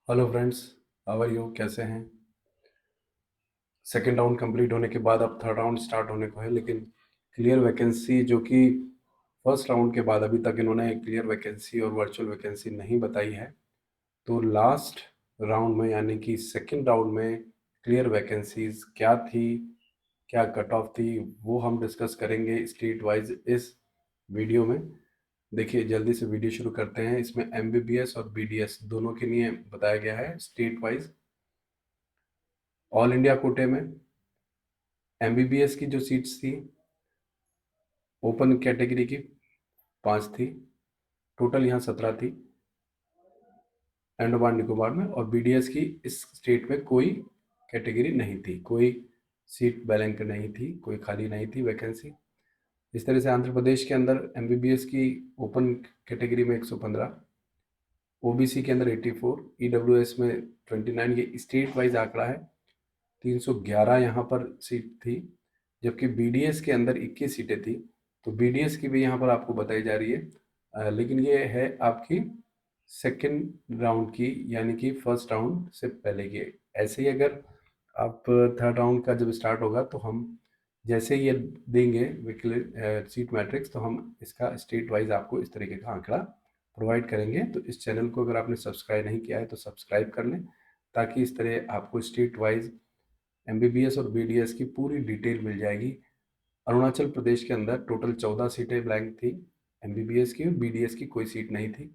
Hello friends, how are you? कैसे हैं? Second round complete होने के बाद अब थर्ड राउंड स्टार्ट होने को है, लेकिन क्लियर वैकेंसी जो कि फर्स्ट राउंड के बाद अभी तक इन्होंने क्लियर वैकेंसी और वर्चुअल वैकेंसी नहीं बताई है। तो लास्ट राउंड में यानी कि सेकेंड राउंड में क्लियर वैकेंसीज क्या थी, क्या कट ऑफ थी, वो हम डिस्कस करेंगे स्टेट वाइज इस वीडियो में। देखिए, जल्दी से वीडियो शुरू करते हैं। इसमें एमबीबीएस और बीडीएस दोनों के लिए बताया गया है स्टेट वाइज। ऑल इंडिया कोटे में एमबीबीएस की जो सीट्स थी ओपन कैटेगरी की 5 थी, टोटल यहाँ 17 थी अंडमान निकोबार में। और बीडीएस की इस स्टेट में कोई कैटेगरी नहीं थी, कोई सीट बैलेंक नहीं थी, कोई खाली नहीं थी वैकेंसी। इस तरह से आंध्र प्रदेश के अंदर एमबीबीएस की ओपन कैटेगरी में 115, ओबीसी के अंदर 84, ईडब्ल्यूएस में 29। ये स्टेट वाइज आंकड़ा है। 311 यहाँ पर सीट थी, जबकि बीडीएस के अंदर 21 सीटें थी। तो बीडीएस की भी यहाँ पर आपको बताई जा रही है, लेकिन ये है आपकी सेकेंड राउंड की, यानी कि फर्स्ट राउंड से पहले की। ऐसे ही अगर आप थर्ड राउंड का जब स्टार्ट होगा तो हम जैसे ये देंगे सीट मैट्रिक्स, तो हम इसका स्टेट वाइज आपको इस तरीके का आंकड़ा प्रोवाइड करेंगे। तो इस चैनल को अगर आपने सब्सक्राइब नहीं किया है तो सब्सक्राइब कर लें, ताकि इस तरह आपको स्टेट वाइज एमबीबीएस और बीडीएस की पूरी डिटेल मिल जाएगी। अरुणाचल प्रदेश के अंदर टोटल 14 सीटें ब्लैंक थी एमबीबीएस की, और बीडीएस की कोई सीट नहीं थी।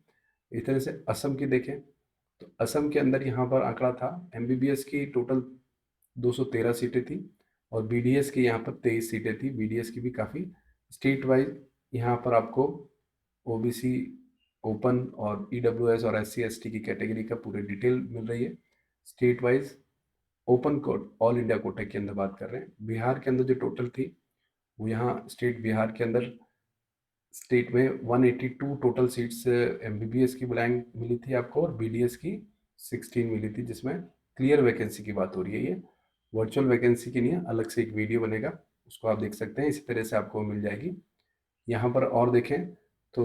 इस तरह से असम की देखें तो असम के अंदर यहाँ पर आंकड़ा था, एमबीबीएस की टोटल 213 सीटें थी और बीडीएस की यहाँ पर 23 सीटें थी। बीडीएस की भी काफ़ी स्टेट वाइज यहाँ पर आपको ओबीसी, ओपन और ईडब्ल्यूएस और एससी एसटी की कैटेगरी का पूरी डिटेल मिल रही है state wise. Open code all India कोटे के अंदर बात कर रहे हैं। बिहार के अंदर जो टोटल थी वो यहाँ स्टेट बिहार के अंदर स्टेट में 182 टोटल सीट्स एमबीबीएस की ब्लैंक मिली थी आपको, और बीडीएस की 16 मिली थी, जिसमें क्लियर वैकेंसी की बात हो रही है। ये वर्चुअल वैकेंसी के लिए अलग से एक वीडियो बनेगा, उसको आप देख सकते हैं। इसी तरह से आपको मिल जाएगी। यहाँ पर और देखें तो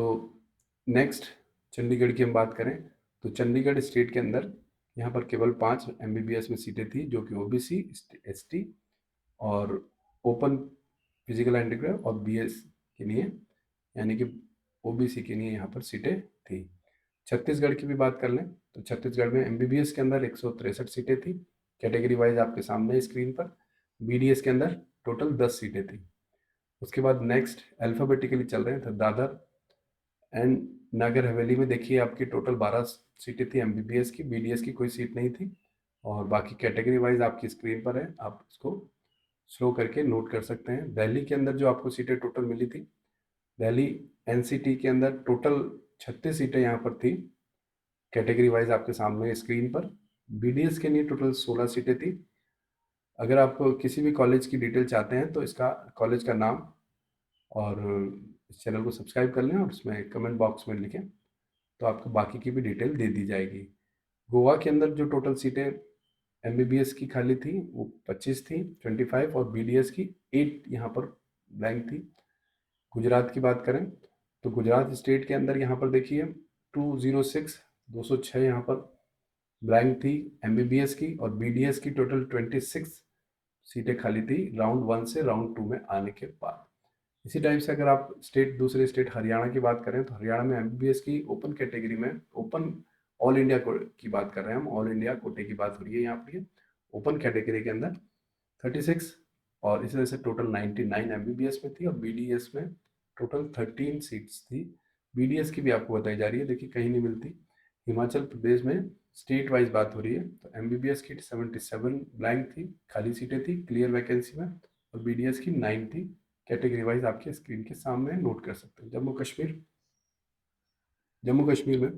नेक्स्ट चंडीगढ़ की हम बात करें तो चंडीगढ़ स्टेट के अंदर यहाँ पर केवल 5 एमबीबीएस में सीटें थी, जो कि ओबीसी, एसटी और ओपन फिजिकल हैंडीक्राफ्ट और बीएस के लिए, यानी कि ओबीसी के लिए यहाँ पर सीटें थी। छत्तीसगढ़ की भी बात कर लें तो छत्तीसगढ़ में एमबीबीएस के अंदर 163 सीटें थी, कैटेगरी वाइज आपके सामने स्क्रीन पर। बीडीएस के अंदर टोटल 10 सीटें थी। उसके बाद नेक्स्ट अल्फ़ाबेटिकली चल रहे हैं तो दादर एंड नगर हवेली में देखिए आपकी टोटल 12 सीटें थी एमबीबीएस की, बीडीएस की कोई सीट नहीं थी। और बाकी कैटेगरी वाइज आपकी स्क्रीन पर है, आप इसको स्लो करके नोट कर सकते हैं। दिल्ली के अंदर जो आपको सीटें टोटल मिली थी, दिल्ली एनसीटी के अंदर टोटल 36 सीटें यहाँ पर थी, कैटेगरी वाइज आपके सामने स्क्रीन पर। बीडीएस के लिए टोटल 16 सीटें थी। अगर आप किसी भी कॉलेज की डिटेल चाहते हैं तो इसका कॉलेज का नाम और इस चैनल को सब्सक्राइब कर लें और उसमें कमेंट बॉक्स में लिखें, तो आपको बाकी की भी डिटेल दे दी जाएगी। गोवा के अंदर जो टोटल सीटें एमबीबीएस की खाली थी वो 25 थी, 25, और बीडीएस की 8 यहाँ पर ब्लैंक थी। गुजरात की बात करें तो गुजरात स्टेट के अंदर यहाँ पर देखिए 206, 206 यहाँ पर ब्लैंक थी एमबीबीएस की, और बीडीएस की टोटल 26 सीटें खाली थी राउंड 1 से राउंड 2 में आने के बाद। इसी टाइप से अगर आप दूसरे स्टेट हरियाणा की बात करें तो हरियाणा में एमबीबीएस की ओपन कैटेगरी में, ओपन ऑल इंडिया की बात कर रहे हैं हम, ऑल इंडिया कोटे की बात हो रही है यहाँ पर। ओपन कैटेगरी के अंदर 36 और इस तरह से टोटल 99 एमबीबीएस में थी, और बीडीएस में टोटल 13 सीट्स थी। बीडीएस की भी आपको बताई जा रही है, देखिए कहीं नहीं मिलती। हिमाचल प्रदेश में स्टेट वाइज बात हो रही है तो एमबीबीएस की 77 ब्लैंक थी, खाली सीटें थी क्लियर वैकेंसी में, और बीडीएस की 9 थी, कैटेगरी वाइज आपके स्क्रीन के सामने नोट कर सकते हैं। जम्मू कश्मीर में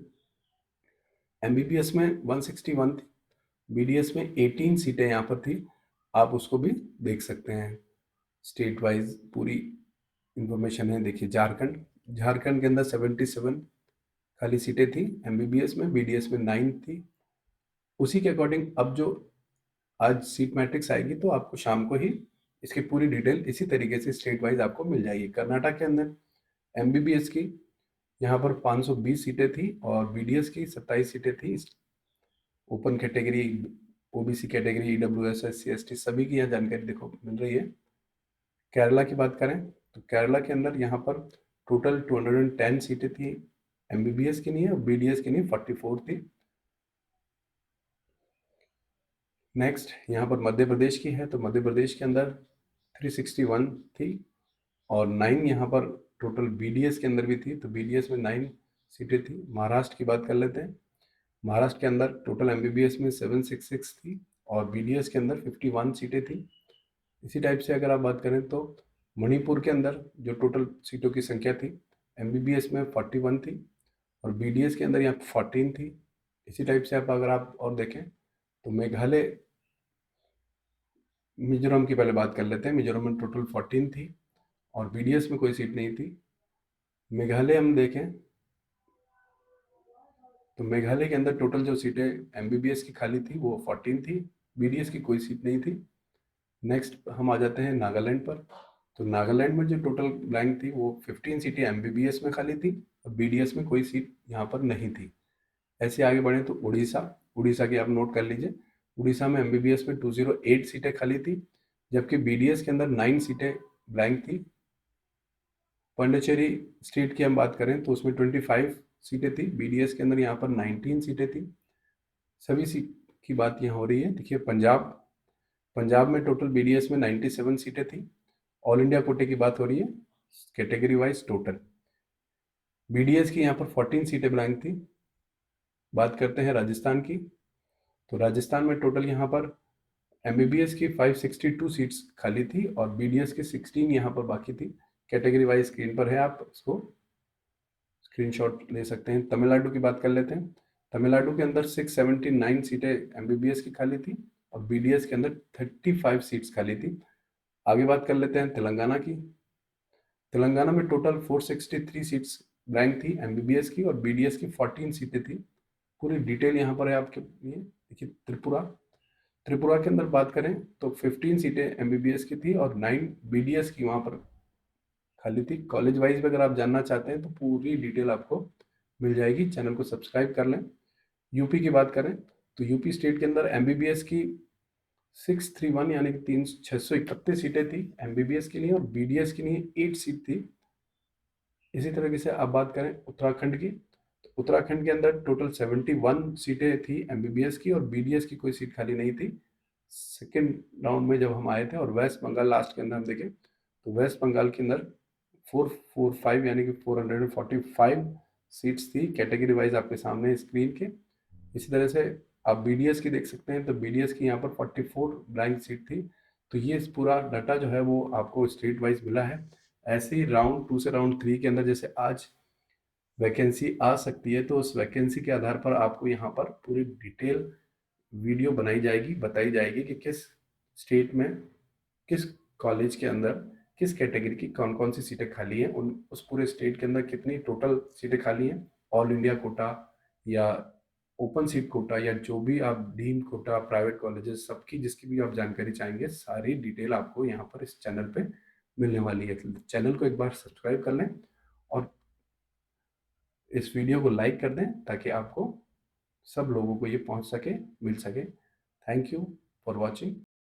एमबीबीएस में 161 थी, बीडीएस में 18 सीटें यहाँ पर थी, आप उसको भी देख सकते हैं। स्टेट वाइज पूरी इंफॉर्मेशन है। देखिए झारखंड के अंदर 77 खाली सीटें थी एमबीबीएस में, बीडीएस में 9 थी। उसी के अकॉर्डिंग अब जो आज सीट मैट्रिक्स आएगी तो आपको शाम को ही इसकी पूरी डिटेल इसी तरीके से स्टेट वाइज आपको मिल जाएगी। कर्नाटक के अंदर एमबीबीएस की यहाँ पर 520 सीटें थी और बीडीएस की 27 सीटें थी। Open category, OBC category, EWS, SC, ST सभी की यहाँ जानकारी देखो मिल रही है। केरला की बात करें तो केरला के अंदर यहाँ पर टोटल 210 सीटें थी एमबीबीएस की नहीं है, और बीडीएस की नहीं 44 थी। नेक्स्ट यहाँ पर मध्य प्रदेश की है, तो मध्य प्रदेश के अंदर 361 थी, और 9 यहाँ पर टोटल बीडीएस के अंदर भी थी, तो बीडीएस में 9 सीटें थी। महाराष्ट्र की बात कर लेते हैं। महाराष्ट्र के अंदर टोटल एमबीबीएस में 766 थी, और बीडीएस के अंदर 51 सीटें थी। इसी टाइप से अगर आप बात करें तो मणिपुर के अंदर जो टोटल सीटों की संख्या थी एमबीबीएस में 41 थी, और बीडीएस के अंदर यहाँ 14 थी। इसी टाइप से अगर आप और देखें तो मेघालय, मिजोरम की पहले बात कर लेते हैं। मिजोरम में टोटल 14 थी, और बीडीएस में कोई सीट नहीं थी। मेघालय हम देखें तो मेघालय के अंदर टोटल जो सीटें एमबीबीएस की खाली थी वो 14 थी, बीडीएस की कोई सीट नहीं थी। नेक्स्ट हम आ जाते हैं नागालैंड पर। तो नागालैंड में जो टोटल ब्लैंक थी वो 15 सीटें एमबीबीएस में खाली थी, और बीडीएस में कोई सीट यहाँ पर नहीं थी। ऐसे आगे बढ़े तो उड़ीसा, उड़ीसा की आप नोट कर लीजिए। उड़ीसा में एमबीबीएस में 208 सीटें खाली थी, जबकि बीडीएस के अंदर 9 सीटें ब्लैंक थी। पांडिचेरी स्टेट की हम बात करें तो उसमें 25 सीटें थी, बीडीएस के अंदर यहाँ पर 19 सीटें थी। सभी सीट की बात यहाँ हो रही है। देखिए पंजाब, पंजाब में टोटल बीडीएस में 97 सीटें थी। ऑल इंडिया कोटे की बात हो रही है कैटेगरी वाइज टोटल। बीडीएस की यहाँ पर 14 सीटें ब्लैंक थी। बात करते हैं राजस्थान की, तो राजस्थान में टोटल यहाँ पर एमबीबीएस की 562 सीट्स खाली थी, और बीडीएस की 16 यहाँ पर बाकी थी। कैटेगरी वाइज स्क्रीन पर है, आप इसको स्क्रीनशॉट ले सकते हैं। तमिलनाडु की बात कर लेते हैं। तमिलनाडु के अंदर 679 सीटें एमबीबीएस की खाली थी, और बीडीएस के अंदर 35 सीट्स खाली थी। आगे बात कर लेते हैं तेलंगाना की। तेलंगाना में टोटल 463 सीट्स ब्लैंक थी एमबीबीएस की, और बीडीएस की 14 सीटें थी। पूरी डिटेल यहाँ पर है आपके लिए। देखिए त्रिपुरा, त्रिपुरा के अंदर बात करें तो 15 सीटें एमबीबीएस की थी, और 9 बीडीएस की वहाँ पर खाली थी। कॉलेज वाइज में अगर आप जानना चाहते हैं तो पूरी डिटेल आपको मिल जाएगी। चैनल को सब्सक्राइब कर लें। यूपी की बात करें तो यूपी स्टेट के अंदर एमबीबीएस की 631 यानी कि 631 सीटें थी एमबीबीएस के लिए, और बीडीएस के लिए 8 सीट थी। इसी तरीके से आप बात करें उत्तराखंड की, तो उत्तराखंड के अंदर टोटल 71 सीटें थी एमबीबीएस की, और बीडीएस की कोई सीट खाली नहीं थी सेकेंड राउंड में जब हम आए थे। और वेस्ट बंगाल लास्ट के अंदर हम देखें तो वेस्ट बंगाल के अंदर 445 यानी कि 445 सीट्स थी कैटेगरी वाइज आपके सामने स्क्रीन के। इसी तरह से आप बीडीएस की देख सकते हैं, तो बीडीएस की यहाँ पर 44 ब्लैंक सीट थी। तो ये पूरा डाटा जो है वो आपको स्टेट वाइज मिला है। ऐसे ही राउंड 2 से राउंड 3 के अंदर जैसे आज वैकेंसी आ सकती है, तो उस वैकेंसी के आधार पर आपको यहाँ पर पूरी डिटेल वीडियो बनाई जाएगी, बताई जाएगी कि किस स्टेट में, किस कॉलेज के अंदर, किस कैटेगरी की कौन कौन सी सीटें खाली हैं, उन उस पूरे स्टेट के अंदर कितनी टोटल सीटें खाली हैं, ऑल इंडिया कोटा या ओपन सीट कोटा या जो भी आप डीम्ड कोटा, प्राइवेट कॉलेजेस, सबकी जिसकी भी आप जानकारी चाहेंगे सारी डिटेल आपको यहाँ पर इस चैनल पे मिलने वाली है। चैनल को एक बार सब्सक्राइब कर लें, और इस वीडियो को लाइक कर दें ताकि आपको सब लोगों को ये पहुंच सके, मिल सके। Thank you for watching.